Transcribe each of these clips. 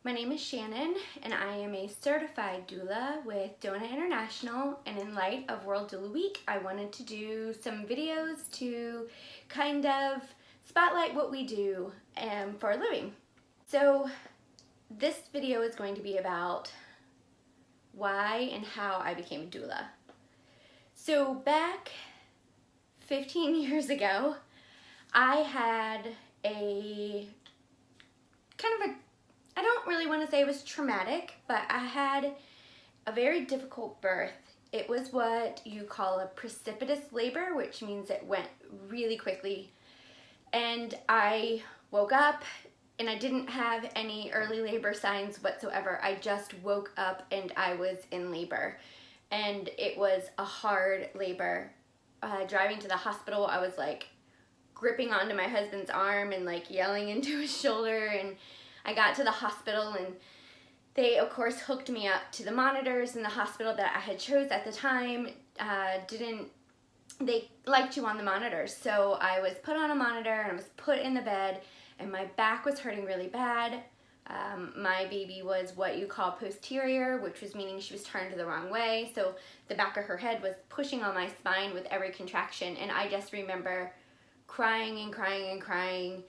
My name is Shannon, and I am a certified doula with Doula International, and in light of World Doula Week, I wanted to do some videos to kind of spotlight what we do for a living. So this video is going to be about why and how I became a doula. So back 15 years ago, I had a I don't really want to say it was traumatic, but I had a very difficult birth. It was what you call a precipitous labor, which means it went really quickly. And I woke up and I didn't have any early labor signs whatsoever. I just woke up and I was in labor. And it was a hard labor. Driving to the hospital, I was like gripping onto my husband's arm and like yelling into his shoulder, and I got to the hospital and they of course hooked me up to the monitors, and the hospital that I had chose at the time they liked you on the monitors. So I was put on a monitor and I was put in the bed, and my back was hurting really bad. My baby was what you call posterior, which was meaning she was turned the wrong way. So the back of her head was pushing on my spine with every contraction, and I just remember crying and crying and crying.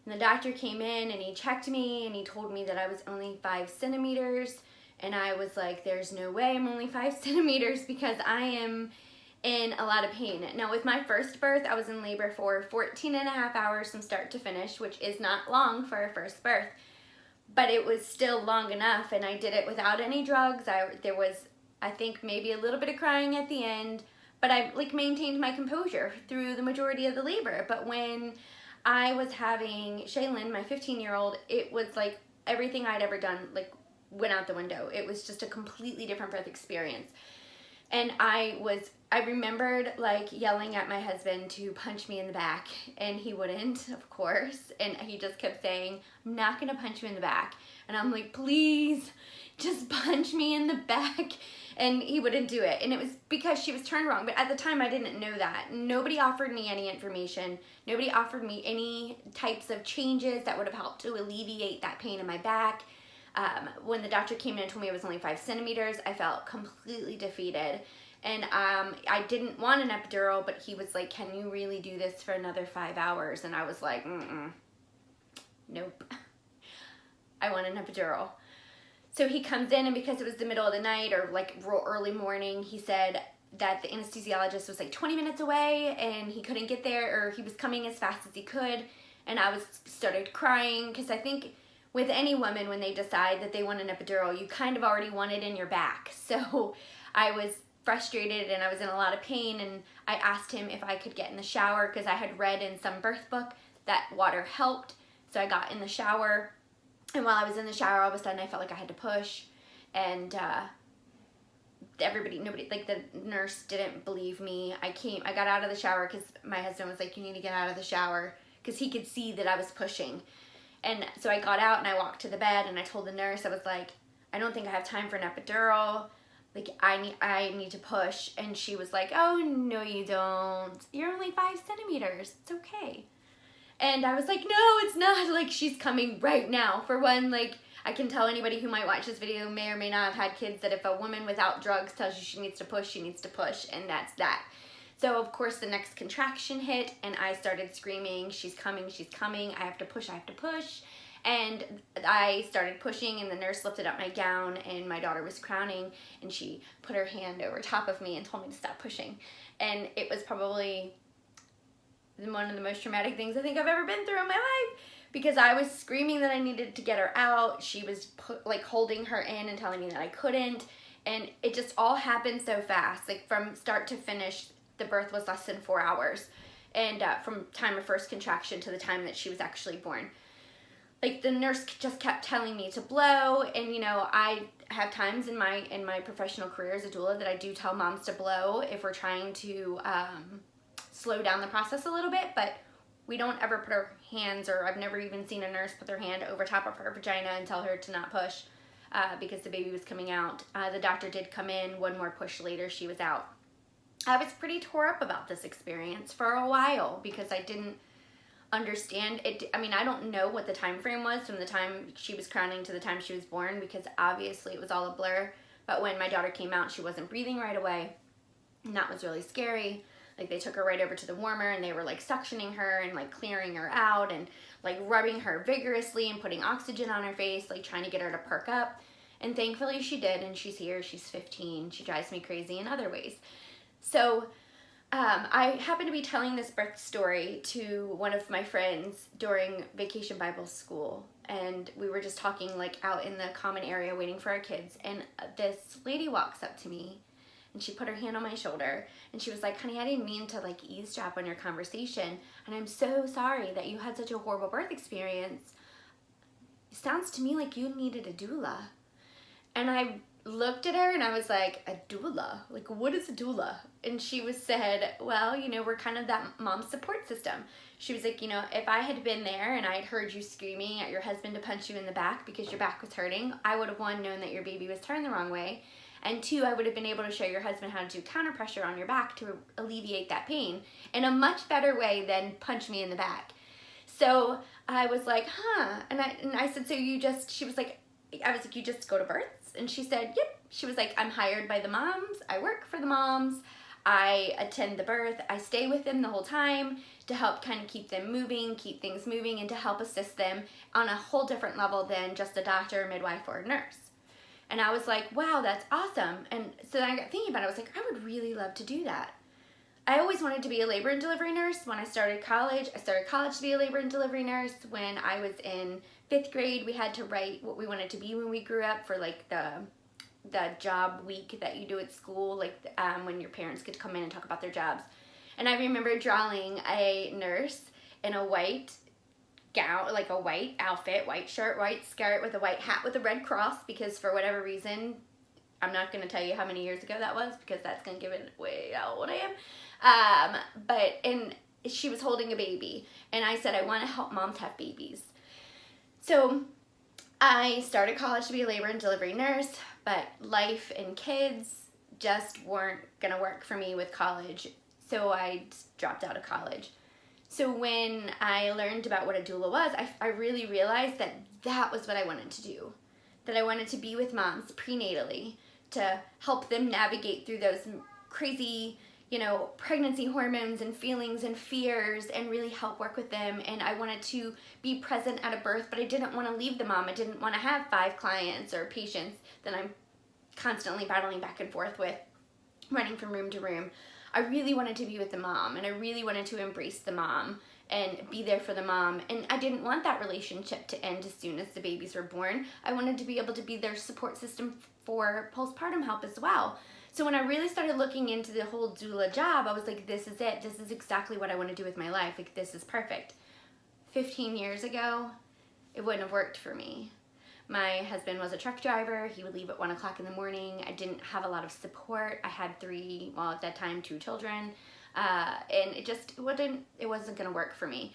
And the doctor came in and he checked me and he told me that I was only 5 centimeters. And I was like, there's no way I'm only 5 centimeters because I am in a lot of pain. Now with my first birth, I was in labor for 14 and a half hours from start to finish, which is not long for a first birth, but it was still long enough, and I did it without any drugs. There was, I think, maybe a little bit of crying at the end, but I like maintained my composure through the majority of the labor. But when I was having Shaylin, my 15-year-old, it was like everything I'd ever done like went out the window. It was just a completely different birth experience. And I remembered like yelling at my husband to punch me in the back, and he wouldn't, of course. And he just kept saying, I'm not gonna punch you in the back. And I'm like, please, just punch me in the back. And he wouldn't do it. And it was because she was turned wrong. But at the time, I didn't know that. Nobody offered me any information. Nobody offered me any types of changes that would have helped to alleviate that pain in my back. When the doctor came in and told me it was only 5 centimeters, I felt completely defeated. And I didn't want an epidural, but he was like, can you really do this for another 5 hours? And I was like, nope. I want an epidural. So he comes in, and because it was the middle of the night or like real early morning, he said that the anesthesiologist was like 20 minutes away and he couldn't get there, or he was coming as fast as he could. And I started crying, because I think with any woman, when they decide that they want an epidural, you kind of already want it in your back. So I was frustrated and I was in a lot of pain, and I asked him if I could get in the shower, because I had read in some birth book that water helped. So I got in the shower. And while I was in the shower, all of a sudden I felt like I had to push, and nobody, like the nurse didn't believe me. I got out of the shower because my husband was like, you need to get out of the shower, because he could see that I was pushing. And so I got out and I walked to the bed, and I told the nurse, I was like, I don't think I have time for an epidural. Like I need to push. And she was like, oh, no, you don't. You're only 5 centimeters. It's okay. And I was like, no, it's not. Like, she's coming right now. For one, like, I can tell anybody who might watch this video may or may not have had kids that if a woman without drugs tells you she needs to push, she needs to push, and that's that. So, of course, the next contraction hit, and I started screaming, she's coming, I have to push, I have to push. And I started pushing, and the nurse lifted up my gown, and my daughter was crowning, and she put her hand over top of me and told me to stop pushing. And it was probably one of the most traumatic things I think I've ever been through in my life, because I was screaming that I needed to get her out. She was like holding her in and telling me that I couldn't, and it just all happened so fast. Like from start to finish, the birth was less than 4 hours, and from time of first contraction to the time that she was actually born. Like the nurse just kept telling me to blow, and you know, I have times in my professional career as a doula that I do tell moms to blow if we're trying to slow down the process a little bit, but we don't ever put our hands, or I've never even seen a nurse put their hand over top of her vagina and tell her to not push because the baby was coming out. The doctor did come in, one more push later, she was out. I was pretty tore up about this experience for a while because I didn't understand it. I mean, I don't know what the time frame was from the time she was crowning to the time she was born, because obviously it was all a blur. But when my daughter came out, she wasn't breathing right away, and that was really scary. Like, they took her right over to the warmer, and they were like suctioning her and like clearing her out and like rubbing her vigorously and putting oxygen on her face, like trying to get her to perk up. And thankfully she did, and she's here. She's 15. She drives me crazy in other ways. So I happened to be telling this birth story to one of my friends during Vacation Bible School, and we were just talking like out in the common area waiting for our kids, and this lady walks up to me, and she put her hand on my shoulder, and she was like, honey, I didn't mean to like eavesdrop on your conversation, and I'm so sorry that you had such a horrible birth experience. It sounds to me like you needed a doula. And I looked at her and I was like, a doula? Like, what is a doula? And she was said, well, you know, we're kind of that mom support system. She was like, you know, if I had been there and I had heard you screaming at your husband to punch you in the back because your back was hurting, I would have, one, known that your baby was turned the wrong way, and two, I would have been able to show your husband how to do counter pressure on your back to alleviate that pain in a much better way than punch me in the back. So I was like, huh. And I said, so you just, she was like, I was like, you just go to births? And she said, yep. She was like, I'm hired by the moms. I work for the moms. I attend the birth. I stay with them the whole time to help kind of keep them moving, keep things moving, and to help assist them on a whole different level than just a doctor, midwife, or a nurse. And I was like, wow, that's awesome. And so then I got thinking about it. I was like, I would really love to do that. I always wanted to be a labor and delivery nurse. When I started college to be a labor and delivery nurse. When I was in 5th grade, we had to write what we wanted to be when we grew up for like the job week that you do at school, like when your parents get to come in and talk about their jobs. And I remember drawing a nurse in a white gown, like a white outfit, white shirt, white skirt with a white hat with a red cross, because for whatever reason, I'm not going to tell you how many years ago that was, because that's going to give it away how old I am. And she was holding a baby, and I said, I want to help moms have babies. So I started college to be a labor and delivery nurse, but life and kids just weren't going to work for me with college, so I dropped out of college. So when I learned about what a doula was, I really realized that that was what I wanted to do, that I wanted to be with moms prenatally to help them navigate through those crazy, pregnancy hormones and feelings and fears, and really help work with them. And I wanted to be present at a birth, but I didn't want to leave the mom. I didn't want to have 5 clients or patients that I'm constantly battling back and forth with, running from room to room. I really wanted to be with the mom, and I really wanted to embrace the mom and be there for the mom. And I didn't want that relationship to end as soon as the babies were born. I wanted to be able to be their support system for postpartum help as well. So when I really started looking into the whole doula job, I was like, this is it. This is exactly what I want to do with my life. Like, this is perfect. 15 years ago, it wouldn't have worked for me. My husband was a truck driver. He would leave at 1 o'clock in the morning. I didn't have a lot of support. I had at that time, 2 children. And it wasn't going to work for me.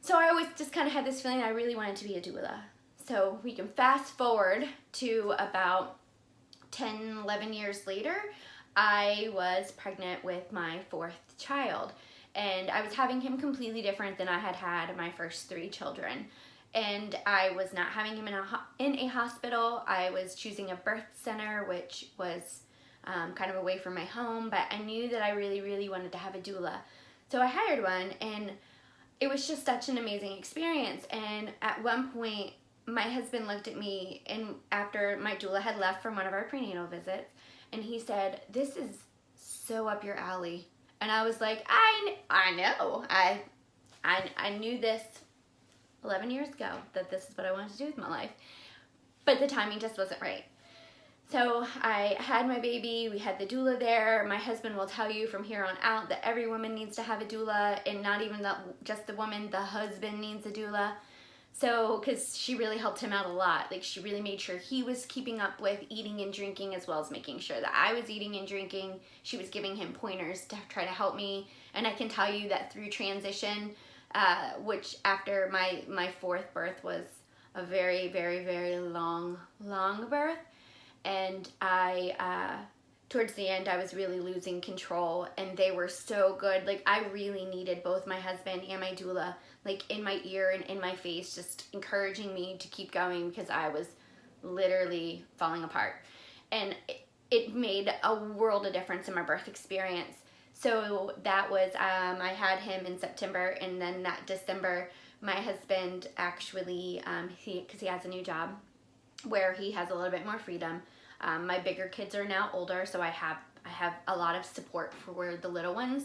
So I always just kind of had this feeling I really wanted to be a doula. So we can fast forward to about 10, 11 years later. I was pregnant with my 4th child, and I was having him completely different than I had had my first 3 children. And I was not having him in a hospital. I was choosing a birth center, which was kind of away from my home, but I knew that I really, really wanted to have a doula. So I hired one, and it was just such an amazing experience. And at one point, my husband looked at me, and after my doula had left from one of our prenatal visits, and he said, this is so up your alley. And I was like, I know. I knew this 11 years ago, that this is what I wanted to do with my life. But the timing just wasn't right. So I had my baby, we had the doula there. My husband will tell you from here on out that every woman needs to have a doula, and not even just the woman, the husband needs a doula. So, because she really helped him out a lot. Like, she really made sure he was keeping up with eating and drinking, as well as making sure that I was eating and drinking. She was giving him pointers to try to help me. And I can tell you that through transition, which after my 4th birth was a very, very, very long birth. And I towards the end I was really losing control, and they were so good. Like, I really needed both my husband and my doula like in my ear and in my face, just encouraging me to keep going, because I was literally falling apart. And it made a world of difference in my birth experience. So that was, I had him in September, and then that December, my husband actually, because he has a new job where he has a little bit more freedom. My bigger kids are now older, so I have a lot of support for the little ones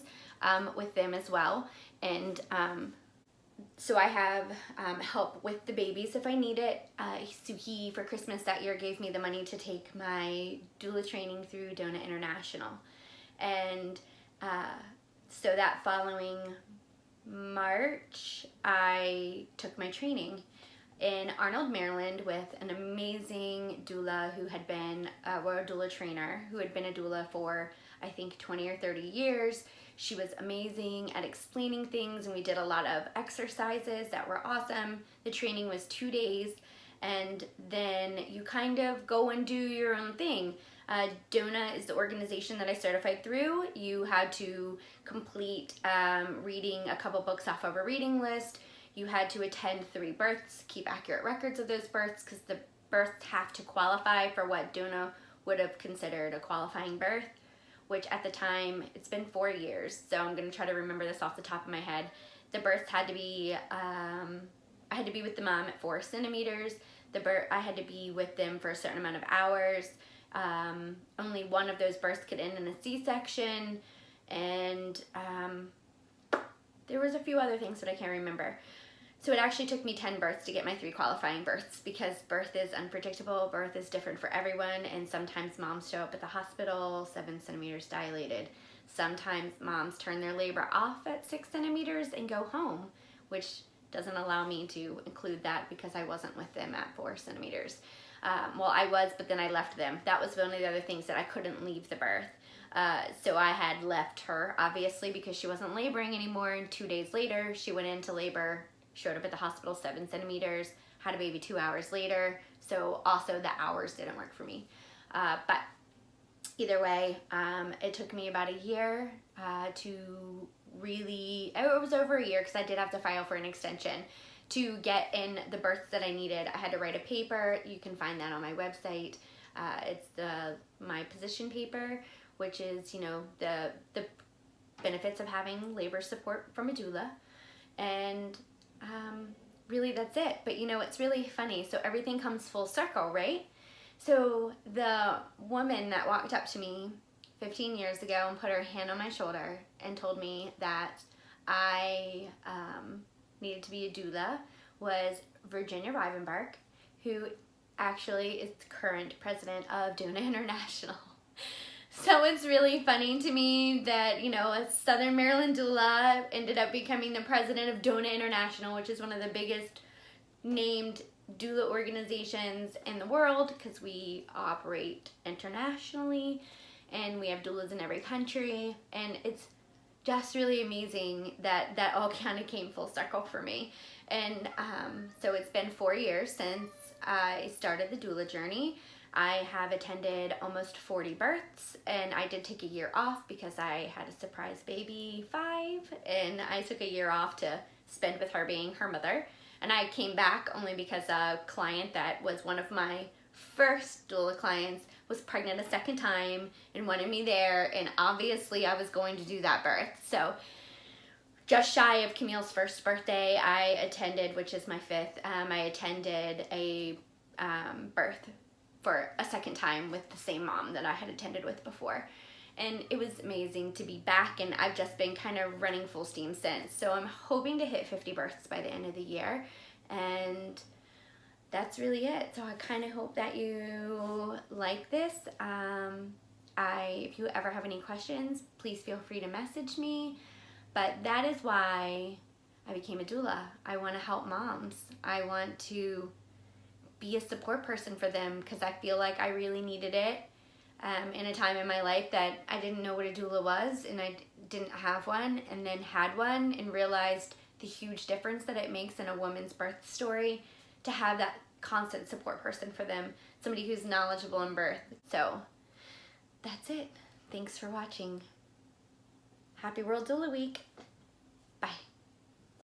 with them as well. And so I have help with the babies if I need it. So he, for Christmas that year, gave me the money to take my doula training through Doula International. And so that following March, I took my training in Arnold, Maryland, with an amazing doula who had been a doula trainer, who had been a doula for, I think, 20 or 30 years. She was amazing at explaining things, and we did a lot of exercises that were awesome. The training was 2 days, and then you kind of go and do your own thing. DONA is the organization that I certified through. You had to complete reading a couple books off of a reading list. You had to attend 3 births, keep accurate records of those births, because the births have to qualify for what DONA would have considered a qualifying birth, which at the time, it's been 4 years, so I'm going to try to remember this off the top of my head. The births had to be, I had to be with the mom at 4 centimeters. I had to be with them for a certain amount of hours. Only one of those births could end in a C-section, and there was a few other things that I can't remember. So it actually took me 10 births to get my 3 qualifying births, because birth is unpredictable, birth is different for everyone, and sometimes moms show up at the hospital 7 centimeters dilated. Sometimes moms turn their labor off at 6 centimeters and go home, which doesn't allow me to include that because I wasn't with them at 4 centimeters. Well, I was, but then I left them. That was one of the other things, that I couldn't leave the birth. So I had left her, obviously, because she wasn't laboring anymore, and 2 days later, she went into labor, showed up at the hospital 7 centimeters, had a baby 2 hours later, so also the hours didn't work for me. But either way, it took me about a year to really, it was over a year, because I did have to file for an extension to get in the births that I needed. I had to write a paper. You can find that on my website. It's my position paper, which is, the benefits of having labor support from a doula. And really that's it. But it's really funny. So everything comes full circle, right? So the woman that walked up to me 15 years ago and put her hand on my shoulder and told me that I needed to be a doula was Virginia Rivenbark, who actually is the current president of Doula International. So it's really funny to me that, a Southern Maryland doula ended up becoming the president of Doula International, which is one of the biggest named doula organizations in the world, because we operate internationally and we have doulas in every country, and it's just really amazing that that all kind of came full circle for me. And so it's been 4 years since I started the doula journey. I have attended almost 40 births, and I did take a year off because I had a surprise baby 5, and I took a year off to spend with her being her mother. And I came back only because a client that was one of my first doula clients was pregnant a second time and wanted me there, and obviously I was going to do that birth. So just shy of Camille's first birthday, I attended, which is my 5th, I attended a birth for a second time with the same mom that I had attended with before. And it was amazing to be back, and I've just been kind of running full steam since. So I'm hoping to hit 50 births by the end of the year, and that's really it. So I kind of hope that you like this. If you ever have any questions, please feel free to message me. But that is why I became a doula. I want to help moms. I want to be a support person for them, because I feel like I really needed it in a time in my life that I didn't know what a doula was, and I didn't have one, and then had one and realized the huge difference that it makes in a woman's birth story to have that constant support person for them, somebody who's knowledgeable in birth. So that's it. Thanks for watching. Happy World Doula Week.